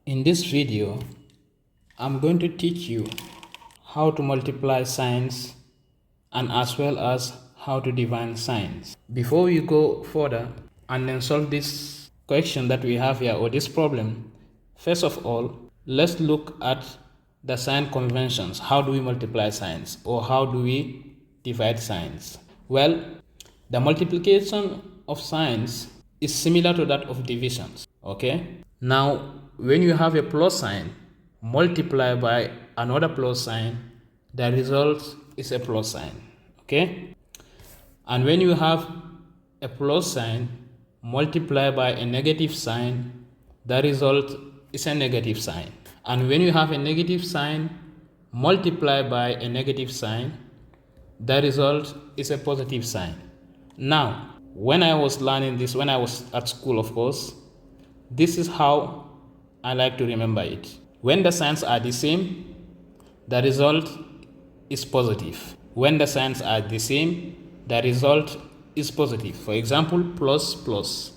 In this video, I'm going to teach you how to multiply signs and as well as how to divide signs. Before we go further and then solve this question that we have here or this problem, first of all, let's look at the sign conventions. How do we multiply signs or how do we divide signs? Well, the multiplication of signs is similar to that of divisions. Okay? Now, when you have a plus sign multiply by another plus sign, the result is a plus sign. Okay? And when you have a plus sign multiply by a negative sign, the result is a negative sign. And when you have a negative sign multiply by a negative sign, the result is a positive sign. Now, when I was learning this, when I was at school, of course, this is how I like to remember it. When the signs are the same, the result is positive. When the signs are the same, the result is positive. For example, plus, plus.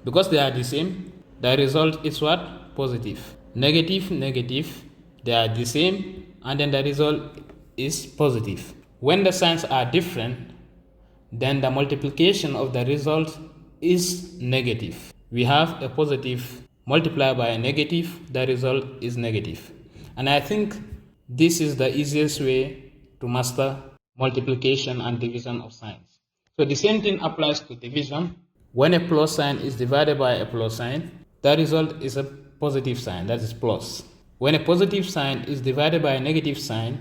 Because they are the same, the result is what? Positive. Negative, negative, they are the same, and then the result is positive. When the signs are different, then the multiplication of the result is negative. We have a positive multiplied by a negative, the result is negative. And I think this is the easiest way to master multiplication and division of signs. So the same thing applies to division. When a plus sign is divided by a plus sign, the result is a positive sign, that is plus. When a positive sign is divided by a negative sign,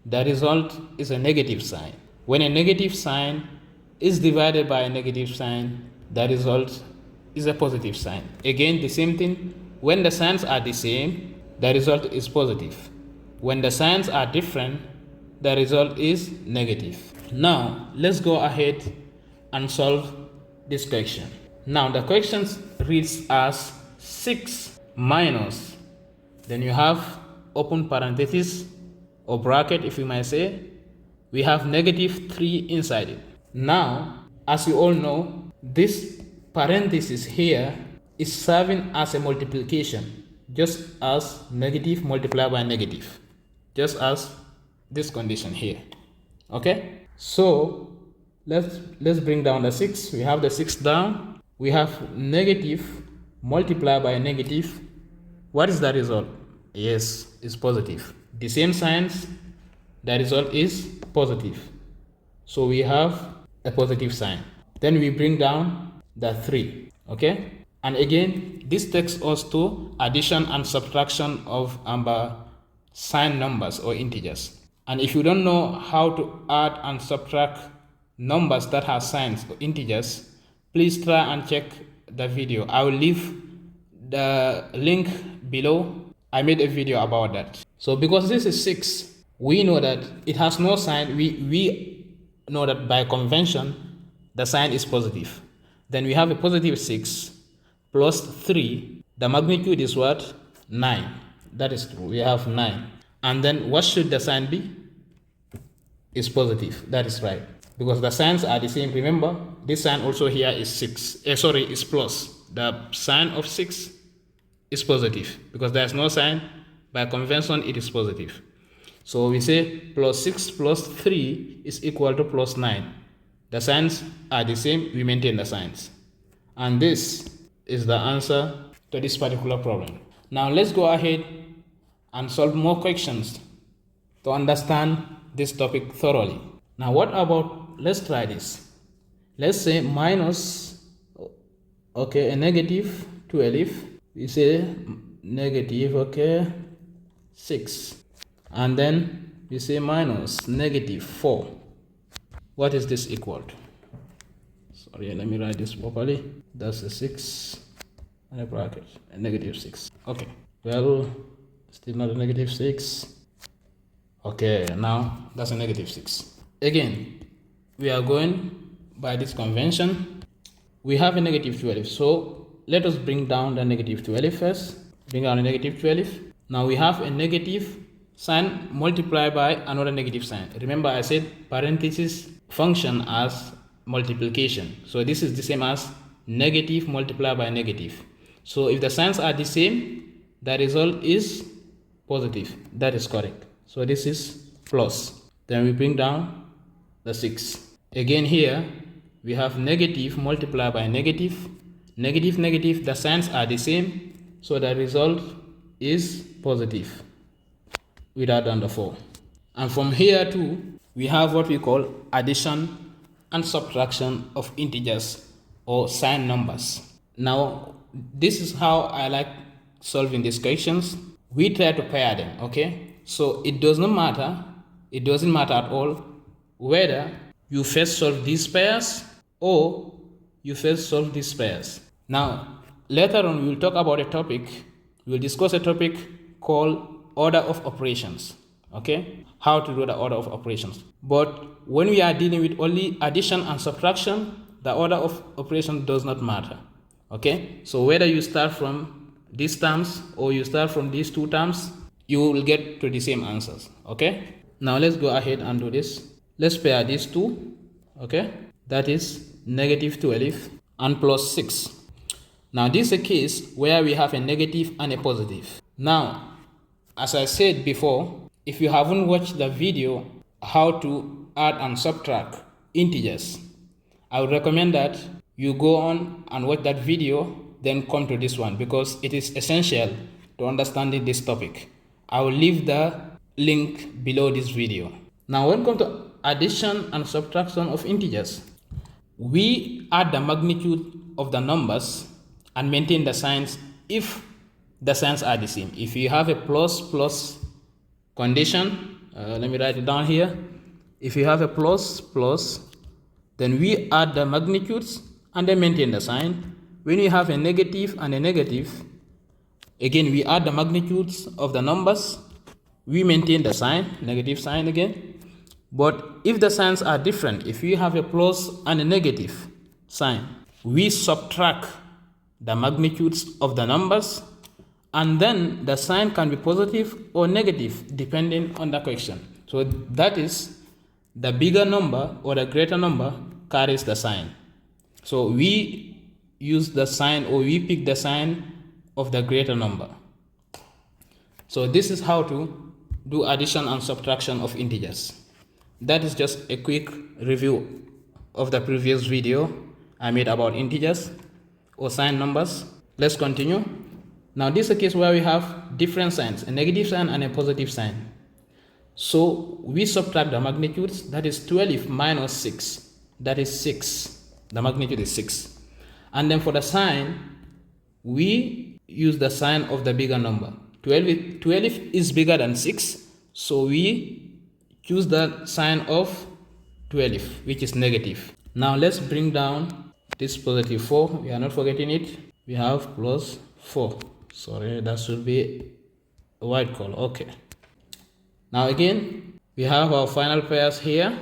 the result is a negative sign. When a negative sign is divided by a negative sign, the result is a positive sign. Again, the same thing. When the signs are the same, the result is positive. When the signs are different, the result is negative. Now, let's go ahead and solve this question. Now, the question reads as 6 minus, then you have open parenthesis or bracket, if you might say, we have negative 3 inside it. Now, as you all know, this parenthesis here is serving as a multiplication, just as negative multiplied by negative, just as this condition here. Okay, so let's bring down the 6. We have the 6 down. We have negative multiplied by negative. What is the result? Yes, it's positive. The same signs, the result is positive. So we have a positive sign. Then we bring down the 3. Okay, and again this takes us to addition and subtraction of sign numbers or integers. And if you don't know how to add and subtract numbers that have signs or integers, please try and check the video. I will leave the link below. I made a video about that. So because this is 6, we know that it has no sign. We know that by convention the sign is positive. Then we have a positive 6 plus 3. The magnitude is what? 9. That is true. We have 9. And then what should the sign be? Is positive. That is right. Because the signs are the same. Remember, this sign also here is 6. Is plus. The sign of 6 is positive. Because there is no sign. By convention, it is positive. So we say plus 6 plus 3 is equal to plus 9. The signs are the same. We maintain the signs. And this is the answer to this particular problem. Now let's go ahead and solve more questions to understand this topic thoroughly. Now what about, let's try this. Let's say minus, okay, a negative 12. We say negative, okay, 6. And then we say minus negative 4. What is this equal to? Sorry, let me write this properly. That's a 6 and a bracket, a negative 6. Okay, well, still not a negative 6. Okay, now that's a negative 6. Again, we are going by this convention. We have a negative 12, so let us bring down the negative 12 first. Bring down a negative 12. Now we have a negative sign multiplied by another negative sign. Remember I said parentheses function as multiplication. So this is the same as negative multiplied by negative. So if the signs are the same, the result is positive. That is correct. So this is plus. Then we bring down the 6. Again here, we have negative multiplied by negative. Negative, negative, the signs are the same. So the result is positive without under 4. And from here too, we have what we call addition and subtraction of integers or sign numbers. Now, this is how I like solving these questions. We try to pair them, okay? So it doesn't matter at all whether you first solve these pairs or you first solve these pairs. Now, later on we will talk about a topic, we will discuss a topic called order of operations, okay? How to do the order of operations. But when we are dealing with only addition and subtraction, the order of operation does not matter, okay? So whether you start from these terms or you start from these two terms, you will get to the same answers, okay? Now let's go ahead and do this. Let's pair these two, okay? That is negative 12 and plus 6. Now this is a case where we have a negative and a positive. Now, as I said before, if you haven't watched the video how to add and subtract integers, I would recommend that you go on and watch that video, then come to this one because it is essential to understanding this topic. I will leave the link below this video. Now when it comes to addition and subtraction of integers, we add the magnitude of the numbers and maintain the signs if the signs are the same. If you have a plus condition, let me write it down here. If you have a plus, then we add the magnitudes and then maintain the sign. When you have a negative and a negative, again we add the magnitudes of the numbers, we maintain the sign, negative sign again. But if the signs are different, if you have a plus and a negative sign, we subtract the magnitudes of the numbers, and then the sign can be positive or negative depending on the question. So that is, the bigger number or the greater number carries the sign. So we use the sign, or we pick the sign of the greater number. So this is how to do addition and subtraction of integers. That is just a quick review of the previous video I made about integers or sign numbers. Let's continue. Now this is a case where we have different signs, a negative sign and a positive sign. So we subtract the magnitudes, that is 12 minus 6, that is 6. The magnitude is 6. And then for the sign, we use the sign of the bigger number. 12 is bigger than 6, so we choose the sign of 12, which is negative. Now let's bring down this positive 4. We are not forgetting it. We have plus 4. Sorry, that should be a white color. Okay. Now again, we have our final pairs here.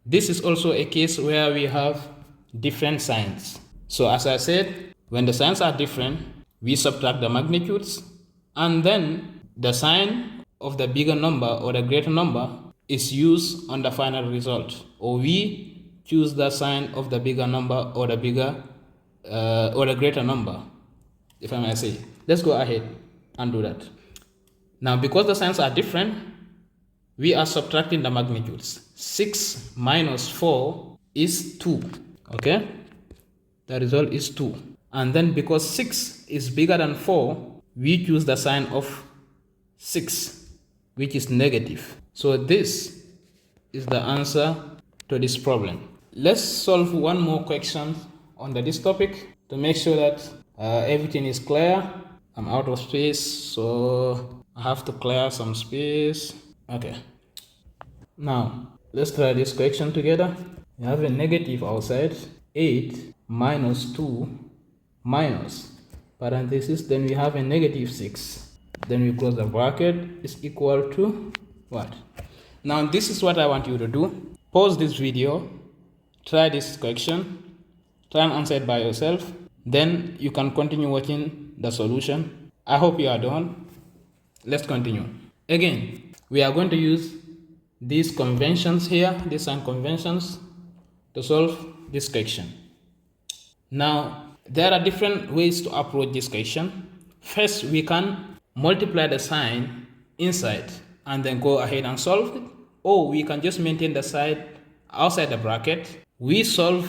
This is also a case where we have different signs. So as I said, when the signs are different, we subtract the magnitudes, and then the sign of the bigger number or the greater number is used on the final result, or we choose the sign of the bigger number or the bigger or the greater number, if I may say. Let's go ahead and do that. Now because the signs are different, we are subtracting the magnitudes. 6 minus 4 is 2, okay? The result is 2. And then because 6 is bigger than 4, we choose the sign of 6, which is negative. So this is the answer to this problem. Let's solve one more question on this topic to make sure that everything is clear. I'm out of space, so I have to clear some space. Okay. Now, let's try this question together. We have a negative outside, 8 minus 2 minus parenthesis, then we have a negative 6. Then we close the bracket, is equal to what? Now this is what I want you to do. Pause this video, try this question, try and answer it by yourself. Then you can continue watching the solution. I hope you are done. Let's continue. Again, we are going to use these conventions here, these sign conventions, to solve this question. Now, there are different ways to approach this question. First, we can multiply the sign inside and then go ahead and solve it, or we can just maintain the side outside the bracket. We solve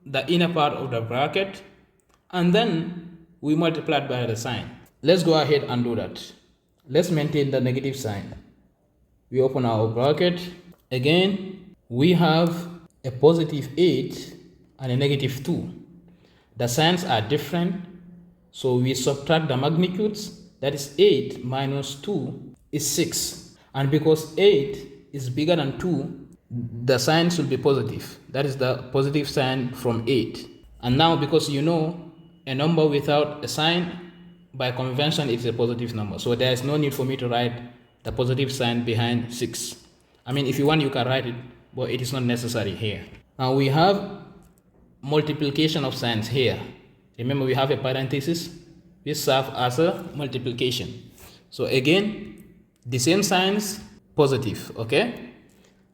the inner part of the bracket and then we multiply it by the sign. Let's go ahead and do that. Let's maintain the negative sign. We open our bracket. Again, we have a positive 8 and a negative 2. The signs are different, so we subtract the magnitudes. That is 8 minus 2 is 6. And because 8 is bigger than 2, the sign should be positive. That is the positive sign from 8. And now, because you know a number without a sign, by convention, it's a positive number. So there is no need for me to write the positive sign behind 6. I mean, if you want, you can write it, but it is not necessary here. Now we have multiplication of signs here. Remember, we have a parenthesis. This serves as a multiplication. So again, the same signs, positive, okay?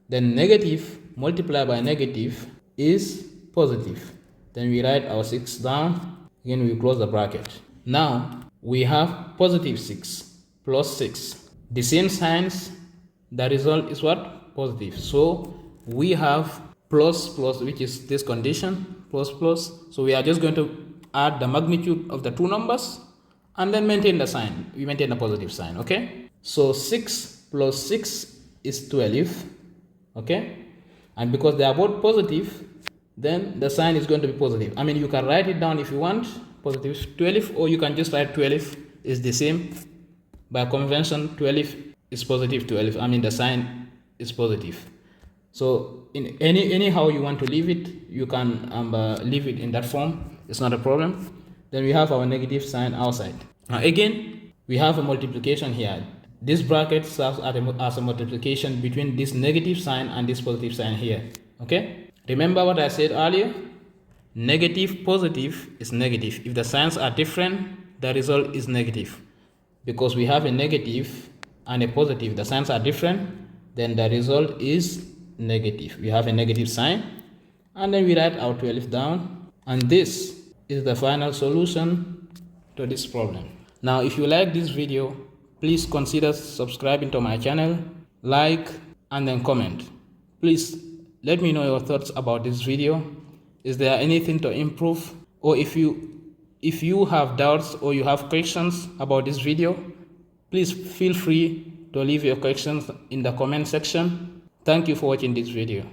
Then negative multiplied by negative is positive. Then we write our 6 down. Again, we close the bracket. Now we have positive 6 plus 6. The same signs, the result is what? Positive. So we have plus plus, which is this condition, plus plus. So we are just going to add the magnitude of the two numbers and then maintain the sign. We maintain the positive sign, okay? So 6 plus 6 is 12, okay? And because they are both positive, then the sign is going to be positive. I mean, you can write it down if you want, positive 12, or you can just write 12 is the same. By convention, 12 is positive 12. I mean, the sign is positive. So in anyhow you want to leave it, you can leave it in that form. It's not a problem. Then we have our negative sign outside. Now again, we have a multiplication here. This bracket serves as a multiplication between this negative sign and this positive sign here. Okay? Remember what I said earlier? Negative, positive is negative. If the signs are different, the result is negative. Because we have a negative and a positive, the signs are different, then the result is negative. We have a negative sign, and then we write our 12 down, and this is the final solution to this problem. Now, if you like this video, please consider subscribing to my channel, like, and then comment. Please let me know your thoughts about this video. Is there anything to improve? Or if you have doubts or you have questions about this video, please feel free to leave your questions in the comment section. Thank you for watching this video.